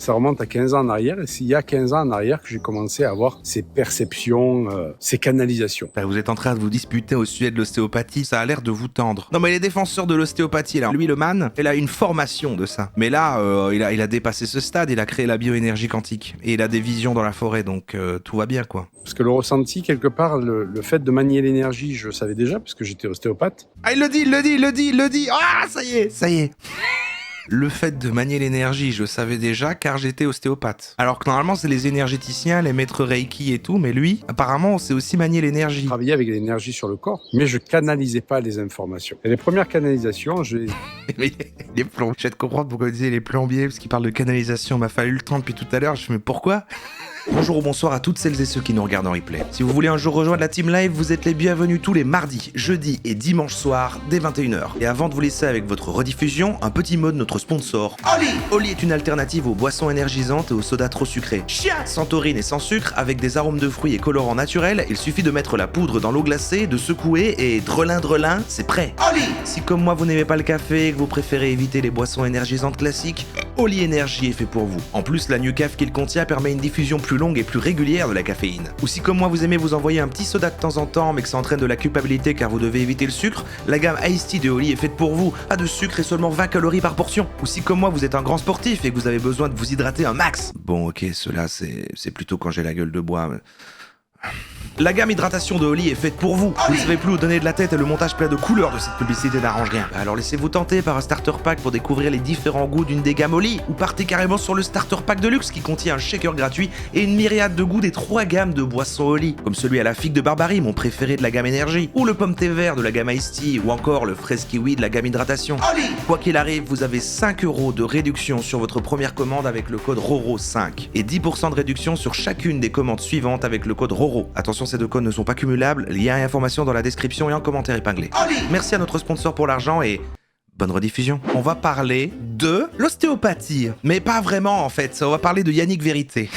ça remonte à 15 ans en arrière. Et c'est il y a 15 ans en arrière que j'ai commencé à avoir ces perceptions, ces canalisations. Bah, vous êtes en train de vous disputer au sujet de l'ostéopathie, ça a l'air de vous tendre. Non mais les défenseurs de l'ostéopathie, là, lui le man, il a une formation de ça. Mais là, il a dépassé ce stade, il a créé la bioénergie quantique. Et il a des visions dans la forêt, donc tout va bien quoi. Parce que le ressenti, quelque part, le fait de manier l'énergie, je le savais déjà, parce que j'étais ostéopathe. Ah il le dit. Ah ça y est. Le fait de manier l'énergie, je savais déjà car j'étais ostéopathe. Alors que normalement, c'est les énergéticiens, les maîtres Reiki et tout, mais lui, apparemment, on sait aussi manier Je l'énergie. travaillais avec l'énergie sur le corps, mais je canalisais pas les informations. Et les premières canalisations, Mais les plombiers, je vais te comprendre pourquoi vous disiez les plombiers, parce qu'il parle de canalisation, m'a fallu le temps depuis tout à l'heure, je me mais pourquoi? Bonjour ou bonsoir à toutes celles et ceux qui nous regardent en replay. Si vous voulez un jour rejoindre la team live, vous êtes les bienvenus tous les mardis, jeudis et dimanches soirs dès 21h. Et avant de vous laisser avec votre rediffusion, un petit mot de notre sponsor. Oli! Oli est une alternative aux boissons énergisantes et aux sodas trop sucrés. Chia! Sans taurine et sans sucre, avec des arômes de fruits et colorants naturels, il suffit de mettre la poudre dans l'eau glacée, de secouer et drelin, c'est prêt. Oli! Si comme moi vous n'aimez pas le café et que vous préférez éviter les boissons énergisantes classiques, Oli Energy est fait pour vous. En plus, la Nucaf qu'il contient permet une diffusion plus longue et plus régulière de la caféine. Ou si comme moi vous aimez vous envoyer un petit soda de temps en temps mais que ça entraîne de la culpabilité car vous devez éviter le sucre, la gamme Iced Tea de Oli est faite pour vous. Pas de sucre et seulement 20 calories par portion. Ou si comme moi vous êtes un grand sportif et que vous avez besoin de vous hydrater un max. Bon ok, cela c'est plutôt quand j'ai la gueule de bois. Mais... La gamme hydratation de Oli est faite pour vous. Vous ne savez plus où donner de la tête et le montage plein de couleurs de cette publicité n'arrange rien. Alors laissez-vous tenter par un starter pack pour découvrir les différents goûts d'une des gammes Oli. Ou partez carrément sur le starter pack de luxe qui contient un shaker gratuit et une myriade de goûts des 3 gammes de boissons Oli. Comme celui à la figue de Barbarie, mon préféré de la gamme énergie. Ou le pomme thé vert de la gamme Iced Tea. Ou encore le fraise kiwi de la gamme hydratation. Oli. Quoi qu'il arrive, vous avez 5 € de réduction sur votre première commande avec le code RORO5. Et 10% de réduction sur chacune des commandes suivantes avec le code RORO. Attention, ces 2 codes ne sont pas cumulables, lien et informations dans la description et en commentaire épinglé. Merci à notre sponsor pour l'argent et bonne rediffusion. On va parler de l'ostéopathie, mais pas vraiment en fait, on va parler de Yannick Vérité.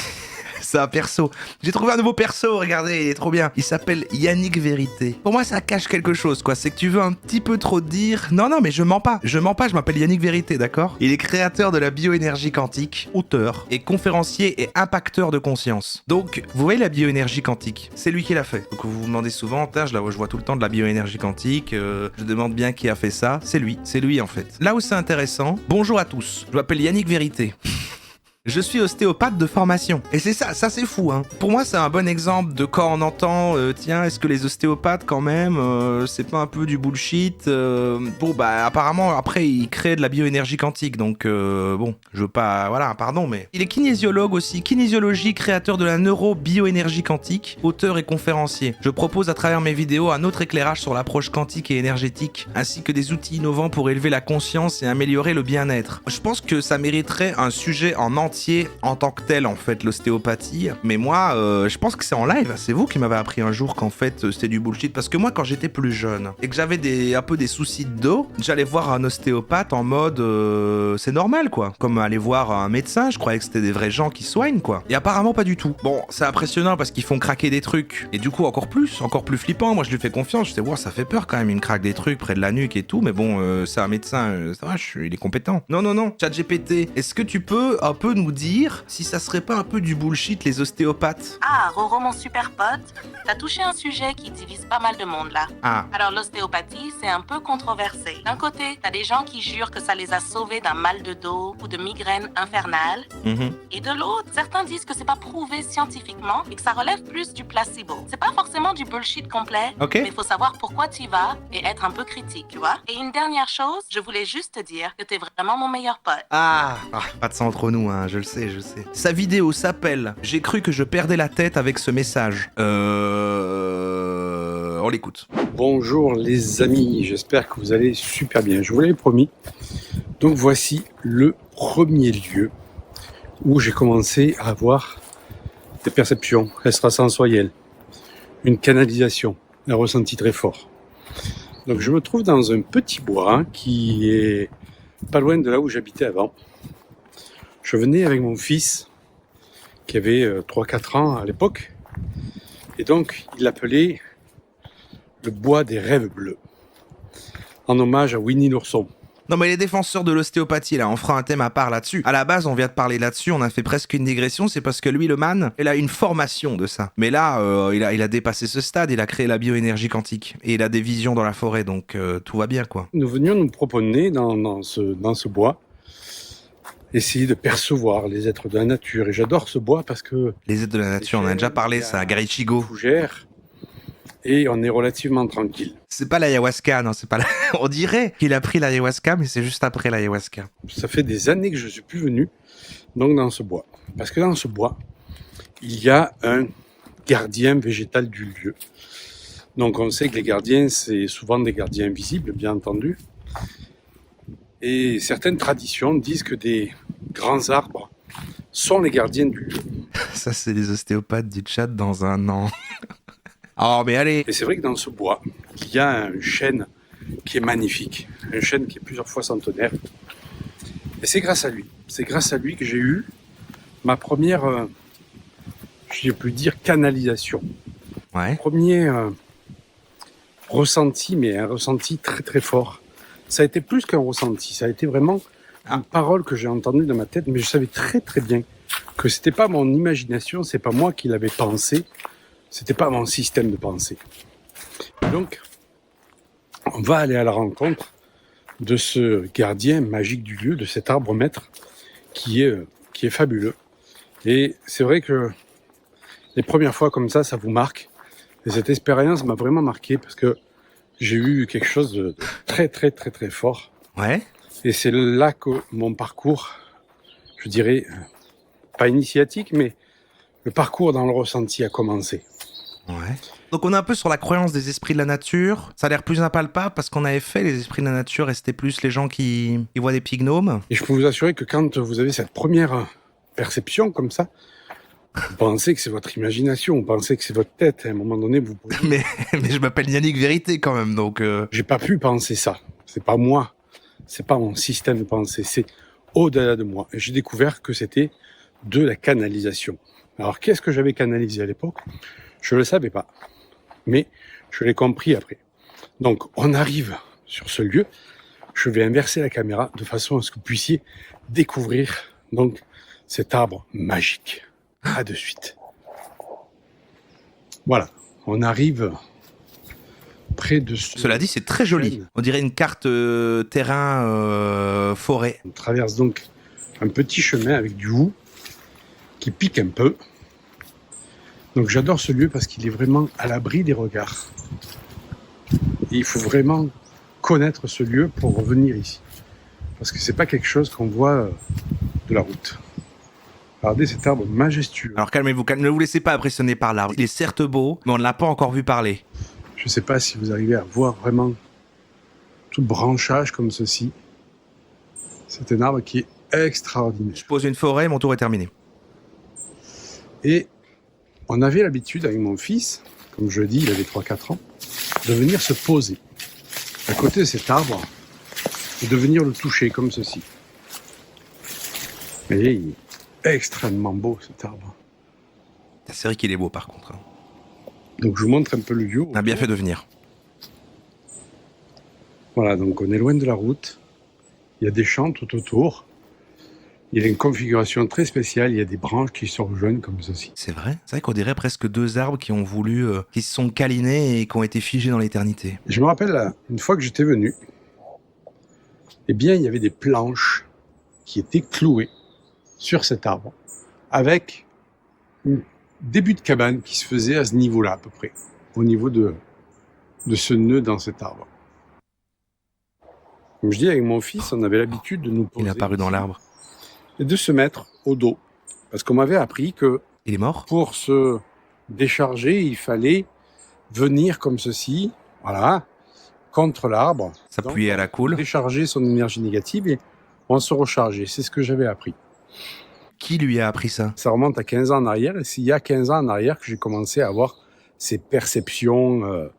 C'est un perso. J'ai trouvé un nouveau perso, regardez, il est trop bien. Il s'appelle Yannick Vérité. Pour moi, ça cache quelque chose, quoi. C'est que tu veux un petit peu trop dire... Non, mais je mens pas, je m'appelle Yannick Vérité, d'accord? Il est créateur de la bioénergie quantique, auteur, et conférencier et impacteur de conscience. Donc, vous voyez la bioénergie quantique, c'est lui qui l'a fait. Donc vous vous demandez souvent, je vois tout le temps de la bioénergie quantique, je demande bien qui a fait ça, c'est lui en fait. Là où c'est intéressant, bonjour à tous, je m'appelle Yannick Vérité. Je suis ostéopathe de formation. Et c'est ça c'est fou, hein. Pour moi, c'est un bon exemple de quand on entend, tiens, est-ce que les ostéopathes, quand même, c'est pas un peu du bullshit? Bon, bah, apparemment, après, il crée de la bioénergie quantique, donc, bon, je veux pas, voilà, pardon, mais... Il est kinésiologue aussi, kinésiologie, créateur de la neuro-bioénergie quantique, auteur et conférencier. Je propose à travers mes vidéos un autre éclairage sur l'approche quantique et énergétique, ainsi que des outils innovants pour élever la conscience et améliorer le bien-être. Je pense que ça mériterait un sujet en entier en tant que tel en fait l'ostéopathie, mais moi je pense que c'est en live, c'est vous qui m'avez appris un jour qu'en fait c'était du bullshit, parce que moi quand j'étais plus jeune et que j'avais un peu des soucis de dos, j'allais voir un ostéopathe en mode c'est normal quoi, comme aller voir un médecin, je croyais que c'était des vrais gens qui soignent quoi, et apparemment pas du tout. Bon, c'est impressionnant parce qu'ils font craquer des trucs, et du coup encore plus flippant, moi je lui fais confiance, je sais, wow, ça fait peur quand même, il me craque des trucs près de la nuque et tout, mais bon c'est un médecin, ça va, il est compétent. Non, ChatGPT, est-ce que tu peux un peu nous dire si ça serait pas un peu du bullshit les ostéopathes? Ah, Roro, mon super pote, t'as touché un sujet qui divise pas mal de monde là. Ah. Alors l'ostéopathie, c'est un peu controversé. D'un côté, t'as des gens qui jurent que ça les a sauvés d'un mal de dos ou de migraine infernale. Et de l'autre, certains disent que c'est pas prouvé scientifiquement et que ça relève plus du placebo. C'est pas forcément du bullshit complet, ok, mais faut savoir pourquoi t'y vas et être un peu critique, tu vois. Et une dernière chose, je voulais juste te dire que t'es vraiment mon meilleur pote. Pas de ça entre nous, hein, je le sais. Sa vidéo s'appelle « J'ai cru que je perdais la tête avec ce message ». On l'écoute. Bonjour les amis, j'espère que vous allez super bien. Je vous l'avais promis. Donc voici le premier lieu où j'ai commencé à avoir des perceptions extrasensorielles, une canalisation, un ressenti très fort. Donc je me trouve dans un petit bois qui est pas loin de là où j'habitais avant. Je venais avec mon fils qui avait 3-4 ans à l'époque, et donc il l'appelait le bois des rêves bleus, en hommage à Winnie l'ourson. Non mais les défenseurs de l'ostéopathie, là, on fera un thème à part là-dessus. À la base, on vient de parler là-dessus, on a fait presque une digression, c'est parce que lui, le man, il a une formation de ça. Mais là, il a dépassé ce stade, il a créé la bioénergie quantique. Et il a des visions dans la forêt, donc tout va bien, quoi. Nous venions nous proposer dans ce bois, essayer de percevoir les êtres de la nature. Et j'adore ce bois parce que... Les êtres de la nature, on en a déjà parlé, ça, à Garichigo. Fougère, et on est relativement tranquille. C'est pas l'ayahuasca, non, c'est pas On dirait qu'il a pris l'ayahuasca, mais c'est juste après l'ayahuasca. Ça fait des années que je suis plus venu donc dans ce bois. Parce que dans ce bois, il y a un gardien végétal du lieu. Donc on sait que les gardiens, c'est souvent des gardiens invisibles, bien entendu. Et certaines traditions disent que des grands arbres sont les gardiens du lieu. Ça, c'est les ostéopathes du chat dans un an. Oh, mais allez. Et c'est vrai que dans ce bois, il y a un chêne qui est magnifique. Un chêne qui est plusieurs fois centenaire. Et c'est grâce à lui. C'est grâce à lui que j'ai eu ma première, je peux dire, canalisation. Ouais. Premier ressenti, mais un ressenti très très fort. Ça a été plus qu'un ressenti. Ça a été vraiment une parole que j'ai entendue dans ma tête, mais je savais très très bien que c'était pas mon imagination, c'est pas moi qui l'avais pensé. C'était pas mon système de pensée. Donc, on va aller à la rencontre de ce gardien magique du lieu, de cet arbre maître qui est fabuleux. Et c'est vrai que les premières fois comme ça vous marque. Et cette expérience m'a vraiment marqué parce que j'ai eu quelque chose de très très très très fort. Ouais. Et c'est là que mon parcours, je dirais, pas initiatique, mais le parcours dans le ressenti a commencé. Ouais. Donc on est un peu sur la croyance des esprits de la nature. Ça a l'air plus impalpable parce qu'on avait fait les esprits de la nature et c'était plus les gens qui voient des petits gnomes. Et je peux vous assurer que quand vous avez cette première perception comme ça, vous pensez que c'est votre imagination, vous pensez que c'est votre tête. À un moment donné, vous pouvez... mais je m'appelle Yannick Vérité quand même, donc... J'ai pas pu penser ça. C'est pas moi. C'est pas mon système de pensée. C'est au-delà de moi. Et j'ai découvert que c'était de la canalisation. Alors, qu'est-ce que j'avais canalisé à l'époque ? Je le savais pas. Mais je l'ai compris après. Donc, on arrive sur ce lieu. Je vais inverser la caméra de façon à ce que vous puissiez découvrir donc cet arbre magique. À de suite. Voilà, on arrive près de ce... Cela dit, c'est très joli. On dirait une carte terrain forêt. On traverse donc un petit chemin avec du hou qui pique un peu. Donc j'adore ce lieu parce qu'il est vraiment à l'abri des regards. Et il faut vraiment connaître ce lieu pour revenir ici. Parce que c'est pas quelque chose qu'on voit de la route. Regardez cet arbre majestueux. Alors calmez-vous, ne vous laissez pas impressionner par l'arbre. Il est certes beau, mais on ne l'a pas encore vu parler. Je ne sais pas si vous arrivez à voir vraiment tout le branchage comme ceci. C'est un arbre qui est extraordinaire. Je pose une forêt, mon tour est terminé. Et on avait l'habitude avec mon fils, comme je le dis, il avait 3-4 ans, de venir se poser à côté de cet arbre et de venir le toucher comme ceci. Vous voyez, il est extrêmement beau cet arbre. C'est vrai qu'il est beau par contre. Donc je vous montre un peu le lieu. On a bien fait de venir. Voilà, donc on est loin de la route. Il y a des champs tout autour. Il y a une configuration très spéciale. Il y a des branches qui se rejoignent comme ceci. C'est vrai qu'on dirait presque deux arbres qui ont voulu, qui se sont câlinés et qui ont été figés dans l'éternité. Je me rappelle, là, une fois que j'étais venu, eh bien, il y avait des planches qui étaient clouées sur cet arbre, avec un début de cabane qui se faisait à ce niveau-là, à peu près, au niveau de ce nœud dans cet arbre. Comme je dis, avec mon fils, on avait l'habitude de nous poser... Il est apparu dans l'arbre. Et de se mettre au dos. Parce qu'on m'avait appris que... Il est mort ? Pour se décharger, il fallait venir comme ceci, voilà, contre l'arbre. S'appuyer à la coule. Décharger son énergie négative et on se rechargeait. C'est ce que j'avais appris. Qui lui a appris ça ? Ça remonte à 15 ans en arrière. Et c'est il y a 15 ans en arrière que j'ai commencé à avoir ces perceptions,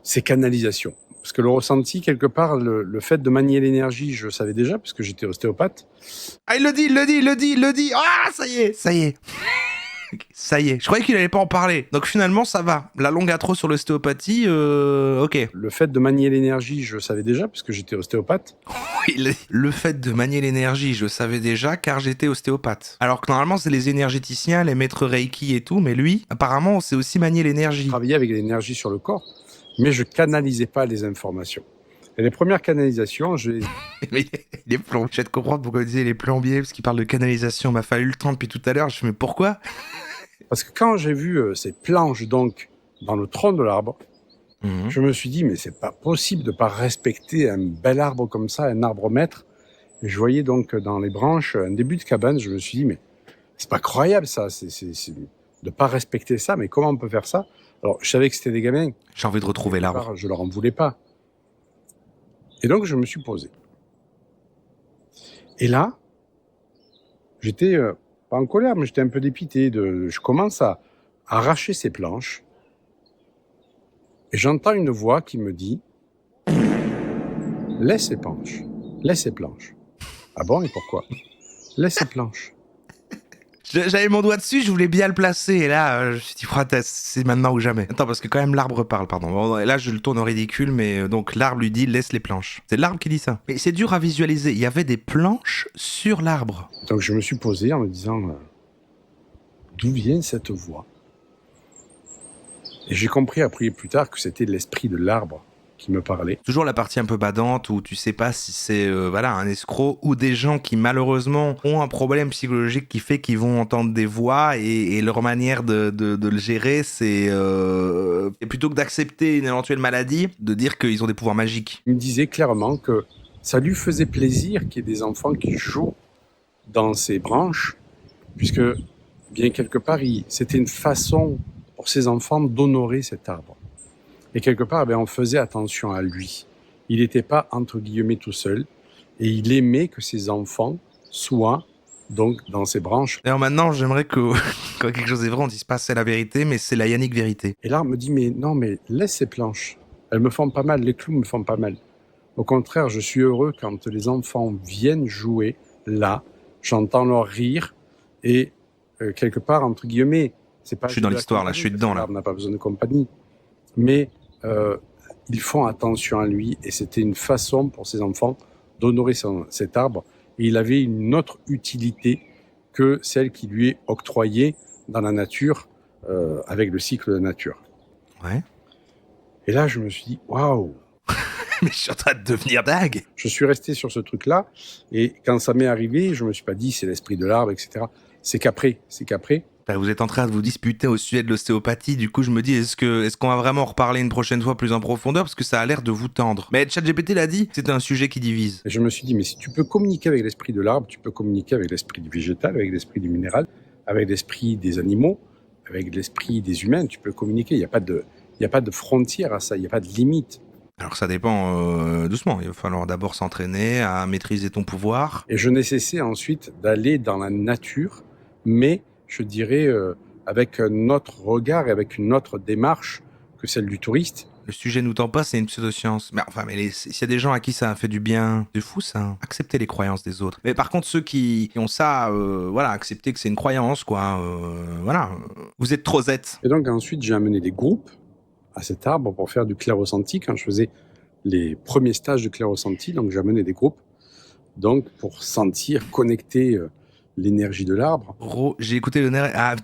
ces canalisations. Parce que le ressenti, quelque part, le fait de manier l'énergie, je le savais déjà, parce que j'étais ostéopathe. Ah, il le dit. Ah, ça y est. Ça y est, je croyais qu'il allait pas en parler. Donc finalement, ça va. La longue intro sur l'ostéopathie, ok. Le fait de manier l'énergie, je savais déjà, puisque j'étais ostéopathe. Oui, le fait de manier l'énergie, je savais déjà, car j'étais ostéopathe. Alors que normalement, c'est les énergéticiens, les maîtres Reiki et tout, mais lui, apparemment, c'est aussi manier l'énergie. Je travaillais avec l'énergie sur le corps, mais je canalisais pas les informations. Et les premières canalisations, Mais les plombiers, je vais te comprendre pourquoi il disait les plombiers, parce qu'il parle de canalisation, m'a fallu le temps depuis tout à l'heure, je me dis mais pourquoi? Parce que quand j'ai vu ces planches donc dans le tronc de l'arbre, je me suis dit mais c'est pas possible de pas respecter un bel arbre comme ça, un arbre maître. Et je voyais donc dans les branches un début de cabane, je me suis dit mais c'est pas croyable ça, c'est de pas respecter ça, mais comment on peut faire ça? Alors je savais que c'était des gamins. J'ai envie de retrouver l'arbre. Je leur en voulais pas. Et donc je me suis posé. Et là, j'étais pas en colère, mais j'étais un peu dépité. Je commence à arracher ces planches. Et j'entends une voix qui me dit « Laisse ces planches, laisse ces planches. » Ah bon, et pourquoi? Laisse ces planches. J'avais mon doigt dessus, je voulais bien le placer, et là, je me suis dit, c'est maintenant ou jamais. Attends, parce que quand même, l'arbre parle, pardon. Bon, et là, je le tourne au ridicule, mais donc l'arbre lui dit, laisse les planches. C'est l'arbre qui dit ça. Mais c'est dur à visualiser, il y avait des planches sur l'arbre. Donc je me suis posé en me disant, d'où vient cette voix? Et j'ai compris après plus tard que c'était l'esprit de l'arbre qui me parlait. Toujours la partie un peu badante où tu sais pas si c'est un escroc ou des gens qui malheureusement ont un problème psychologique qui fait qu'ils vont entendre des voix et leur manière de le gérer c'est plutôt que d'accepter une éventuelle maladie, de dire qu'ils ont des pouvoirs magiques. Il me disait clairement que ça lui faisait plaisir qu'il y ait des enfants qui jouent dans ces branches, puisque bien quelque part c'était une façon pour ces enfants d'honorer cet arbre. Et quelque part, on faisait attention à lui. Il n'était pas, entre guillemets, tout seul. Et il aimait que ses enfants soient donc dans ses branches. Alors maintenant, j'aimerais que quand quelque chose est vrai, on dise pas c'est la vérité, mais c'est la Yannick vérité. Et l'arbre me dit, mais non, mais laisse ces planches. Elles me font pas mal, les clous me font pas mal. Au contraire, je suis heureux quand les enfants viennent jouer là. J'entends leur rire. Et quelque part, entre guillemets, c'est pas... Je suis dans l'histoire, là, je suis dedans, là. L'arbre n'a pas besoin de compagnie. Mais... ils font attention à lui et c'était une façon pour ces enfants d'honorer cet arbre et il avait une autre utilité que celle qui lui est octroyée dans la nature avec le cycle de la nature. Ouais. Et là je me suis dit waouh. Mais je suis en train de devenir dingue. Je suis resté sur ce truc-là et quand ça m'est arrivé, je me suis pas dit c'est l'esprit de l'arbre, etc. C'est qu'après. Vous êtes en train de vous disputer au sujet de l'ostéopathie, du coup je me dis est-ce qu'on va vraiment en reparler une prochaine fois plus en profondeur parce que ça a l'air de vous tendre. Mais ChatGPT l'a dit, c'est un sujet qui divise. Et je me suis dit mais si tu peux communiquer avec l'esprit de l'arbre, tu peux communiquer avec l'esprit du végétal, avec l'esprit du minéral, avec l'esprit des animaux, avec l'esprit des humains, tu peux communiquer, il n'y a pas de frontière à ça, il n'y a pas de limite. Alors ça dépend doucement, il va falloir d'abord s'entraîner à maîtriser ton pouvoir. Et je n'ai cessé ensuite d'aller dans la nature, mais je dirais avec un autre regard et avec une autre démarche que celle du touriste. Le sujet nous tend pas, c'est une pseudo-science. Mais enfin, s'il y a des gens à qui ça a fait du bien, c'est fou ça, hein. Accepter les croyances des autres. Mais par contre, ceux qui ont ça, accepter que c'est une croyance, quoi, vous êtes trop zette. Et donc ensuite, j'ai amené des groupes à cet arbre pour faire du clair-ressenti quand je faisais les premiers stages de clair-ressenti. Donc j'ai amené des groupes donc pour sentir, connecter l'énergie de l'arbre. J'ai écouté le nerf. Ah,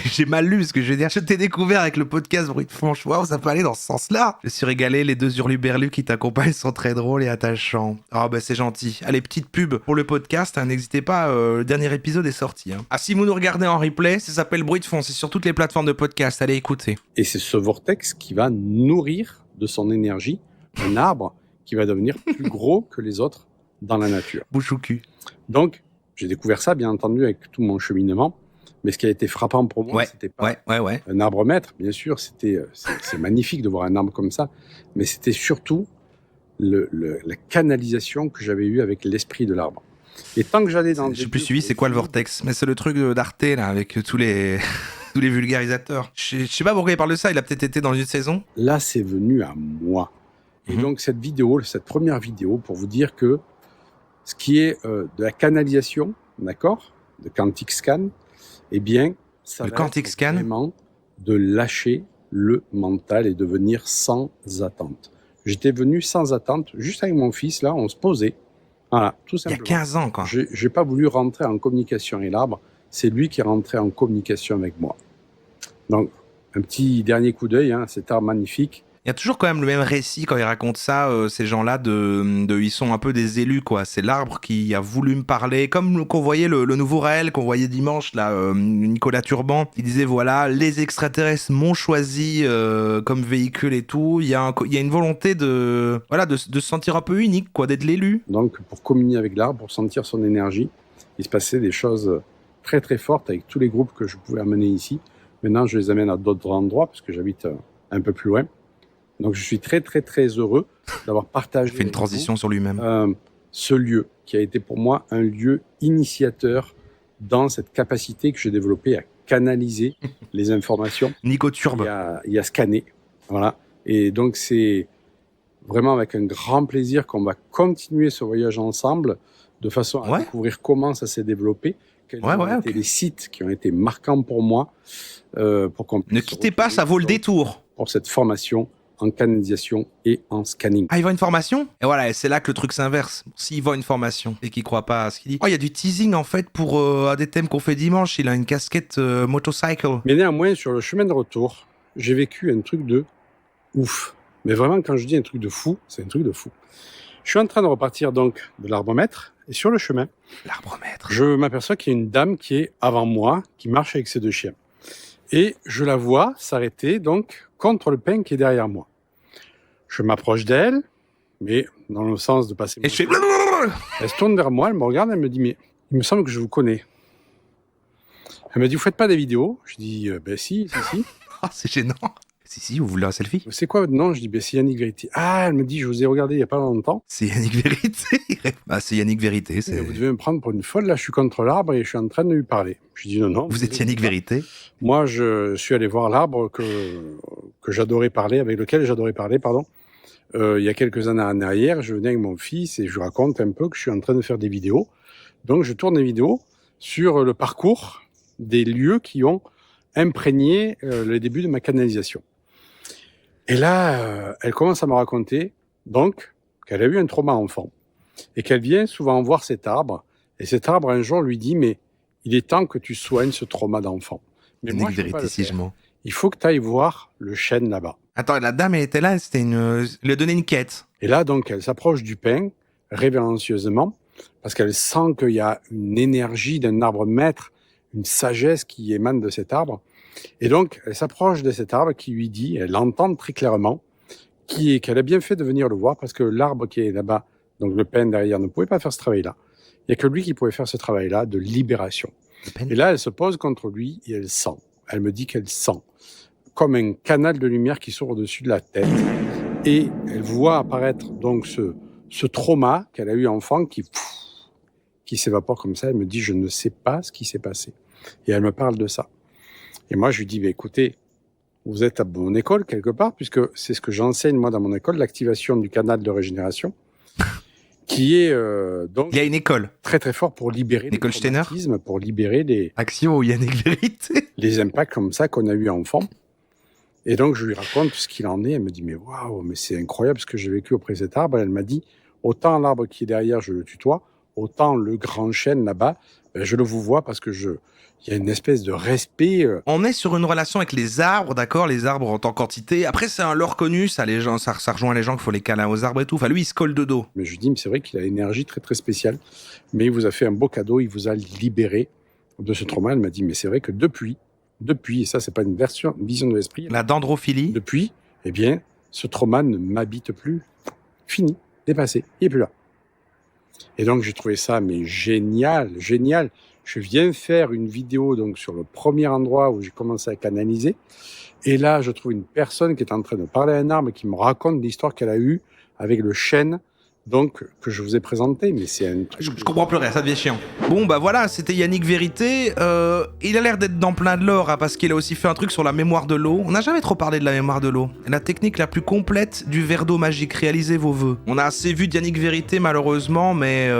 j'ai mal lu ce que je veux dire. Je t'ai découvert avec le podcast Bruit de Fond. Waouh, ça peut aller dans ce sens-là. Je suis régalé. Les deux hurluberlus qui t'accompagnent sont très drôles et attachants. Ah, c'est gentil. Allez, petite pub pour le podcast. Hein, n'hésitez pas, le dernier épisode est sorti. Hein. Ah, si vous nous regardez en replay, ça s'appelle Bruit de Fond. C'est sur toutes les plateformes de podcast. Allez, écoutez. Et c'est ce vortex qui va nourrir de son énergie un arbre qui va devenir plus gros que les autres dans la nature. Bouche au cul. Donc, j'ai découvert ça, bien entendu, avec tout mon cheminement. Mais ce qui a été frappant pour moi, c'était pas un arbre maître. Bien sûr, c'est magnifique de voir un arbre comme ça. Mais c'était surtout la canalisation que j'avais eue avec l'esprit de l'arbre. Et tant que j'allais dans... J'ai plus suivi, c'est quoi le vortex? Mais c'est le truc d'Arte, là, avec tous les... tous les vulgarisateurs. Je sais pas pourquoi il parle de ça, il a peut-être été dans une saison. Là, c'est venu à moi. Et donc, cette première vidéo, pour vous dire que ce qui est de la canalisation, d'accord, de Quantic Scan, eh bien, ça Le va Quantic être Scan. vraiment de lâcher le mental et de venir sans attente. J'étais venu sans attente, juste avec mon fils, là, on se posait. Voilà, tout Il y a simplement. 15 ans, quoi. J'ai pas voulu rentrer en communication avec l'arbre, c'est lui qui est rentré en communication avec moi. Donc, un petit dernier coup d'œil, hein, cet arbre magnifique. Il y a toujours quand même le même récit quand ils racontent ça, ces gens-là, ils sont un peu des élus, quoi. C'est l'arbre qui a voulu me parler, comme qu'on voyait le nouveau Raël, qu'on voyait dimanche, là, Nicolas Turban, il disait, voilà, les extraterrestres m'ont choisi comme véhicule et tout. Il y a une volonté de se sentir un peu unique, quoi, d'être l'élu. Donc, pour communier avec l'arbre, pour sentir son énergie, il se passait des choses très très fortes avec tous les groupes que je pouvais amener ici. Maintenant, je les amène à d'autres endroits, parce que j'habite un peu plus loin. Donc, je suis très, très, très heureux d'avoir partagé. Il fait une transition sur lui-même. Ce lieu, qui a été pour moi un lieu initiateur dans cette capacité que j'ai développée à canaliser les informations. Nico Turbe. Il y a scanner. Voilà. Et donc, c'est vraiment avec un grand plaisir qu'on va continuer ce voyage ensemble, de façon à découvrir comment ça s'est développé, quels ont été les sites qui ont été marquants pour moi, pour qu'on puisse. Ne quittez pas, ça vaut le détour. Pour cette formation en canalisation et en scanning. Ah, il va une formation? Et voilà, c'est là que le truc s'inverse. S'il va une formation et qu'il croit pas à ce qu'il dit. Oh, il y a du teasing en fait pour un des thèmes qu'on fait dimanche. Il a une casquette motorcycle. Mais néanmoins, sur le chemin de retour, j'ai vécu un truc de ouf. Mais vraiment, quand je dis un truc de fou, c'est un truc de fou. Je suis en train de repartir donc de l'Arbre-Mètre et sur le chemin, je m'aperçois qu'il y a une dame qui est avant moi, qui marche avec ses deux chiens. Et je la vois s'arrêter donc contre le pin qui est derrière moi. Je m'approche d'elle, mais dans le sens de passer... Et je fais... Elle se tourne vers moi, elle me regarde, elle me dit, mais il me semble que je vous connais. Elle me dit, vous faites pas des vidéos? Je dis, ben si. Ah, c'est gênant. Si, vous voulez un selfie? C'est quoi votre nom? Je dis, ben c'est Yannick Vérité. Ah, elle me dit, je vous ai regardé il y a pas longtemps. C'est Yannick Vérité. Ah, c'est Yannick Vérité. Vous devez me prendre pour une folle, là, je suis contre l'arbre et je suis en train de lui parler. Je dis, non. Vous êtes Yannick Vérité? Moi, je suis allé voir l'arbre que j'adorais parler, avec lequel j'adorais parler, pardon. Il y a quelques années en arrière, je venais avec mon fils et je lui raconte un peu que je suis en train de faire des vidéos. Donc, je tourne des vidéos sur le parcours des lieux qui ont imprégné le début de ma canalisation. Et là, elle commence à me raconter, donc, qu'elle a eu un trauma enfant et qu'elle vient souvent voir cet arbre. Et cet arbre, un jour, lui dit, mais il est temps que tu soignes ce trauma d'enfant. Mais moi, je peux pas le faire. Il faut que tu ailles voir le chêne là-bas. Attends, la dame, elle était là, elle lui a donné une quête. Et là, donc, elle s'approche du pin, révérencieusement, parce qu'elle sent qu'il y a une énergie d'un arbre maître, une sagesse qui émane de cet arbre. Et donc, elle s'approche de cet arbre qui lui dit, elle l'entend très clairement, qu'elle a bien fait de venir le voir, parce que l'arbre qui est là-bas, donc le pin derrière, ne pouvait pas faire ce travail-là. Il n'y a que lui qui pouvait faire ce travail-là de libération. Et là, elle se pose contre lui et elle sent. Elle me dit qu'elle sent comme un canal de lumière qui sort au-dessus de la tête. Et elle voit apparaître donc ce trauma qu'elle a eu enfant qui s'évapore comme ça. Elle me dit, je ne sais pas ce qui s'est passé. Et elle me parle de ça. Et moi, je lui dis, écoutez, vous êtes à mon école quelque part, puisque c'est ce que j'enseigne moi dans mon école, l'activation du canal de régénération, qui est donc... Il y a une école. Très très fort pour libérer les traumatismes, pour libérer les... Action ou Yannick Vérité. Les impacts comme ça qu'on a eu enfant. Et donc, je lui raconte ce qu'il en est. Elle me dit, mais waouh, mais c'est incroyable ce que j'ai vécu auprès de cet arbre. Elle m'a dit, autant l'arbre qui est derrière, je le tutoie, autant le grand chêne là-bas, je le vous vois parce que il y a une espèce de respect. On est sur une relation avec les arbres, d'accord? Les arbres en tant qu'entité. Après, c'est un lore connu, ça rejoint les gens qu'il faut les câlins aux arbres et tout. Enfin, lui, il se colle de dos. Mais je lui dis, mais c'est vrai qu'il a une énergie très, très spéciale. Mais il vous a fait un beau cadeau, il vous a libéré de ce trauma. Elle m'a dit, mais c'est vrai que depuis, et ça, c'est pas une vision de l'esprit. La dendrophilie. Depuis, eh bien, ce trauma ne m'habite plus. Fini, dépassé, il n'est plus là. Et donc, j'ai trouvé ça, mais génial. Je viens faire une vidéo donc sur le premier endroit où j'ai commencé à canaliser. Et là, je trouve une personne qui est en train de parler à un arbre qui me raconte l'histoire qu'elle a eue avec le chêne donc que je vous ai présenté, mais c'est un truc... Je comprends plus rien, ça devient chiant. Bon bah voilà, c'était Yannick Vérité. Il a l'air d'être dans plein de l'or, hein, parce qu'il a aussi fait un truc sur la mémoire de l'eau. On n'a jamais trop parlé de la mémoire de l'eau. La technique la plus complète du verre d'eau magique. Réalisez vos vœux. On a assez vu d'Yannick Vérité malheureusement, mais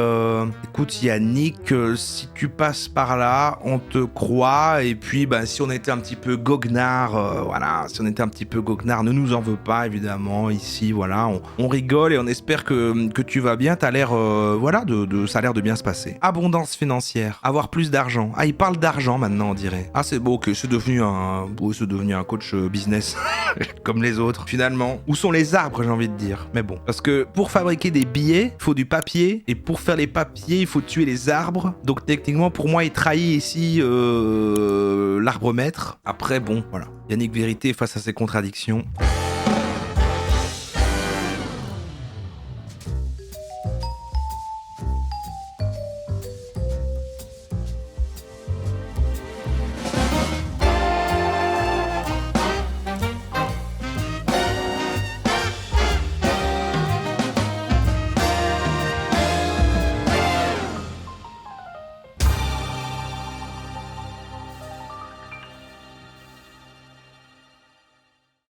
écoute Yannick, si tu passes par là, on te croit. Et puis bah, si on était un petit peu goguenard, voilà, si on était un petit peu goguenard, ne nous en veux pas évidemment. Ici voilà, on rigole et on espère que tu vas bien. T'as l'air, voilà, ça a l'air de bien se passer. Abondance financière, avoir plus d'argent. Ah, il parle d'argent maintenant, on dirait. Ah, c'est beau, ok, c'est devenu un coach business comme les autres. Finalement, où sont les arbres, j'ai envie de dire. Mais bon, parce que pour fabriquer des billets, il faut du papier, et pour faire les papiers, il faut tuer les arbres. Donc techniquement, pour moi, il trahit ici l'arbre maître. Après, bon, voilà. Yannick Vérité face à ses contradictions.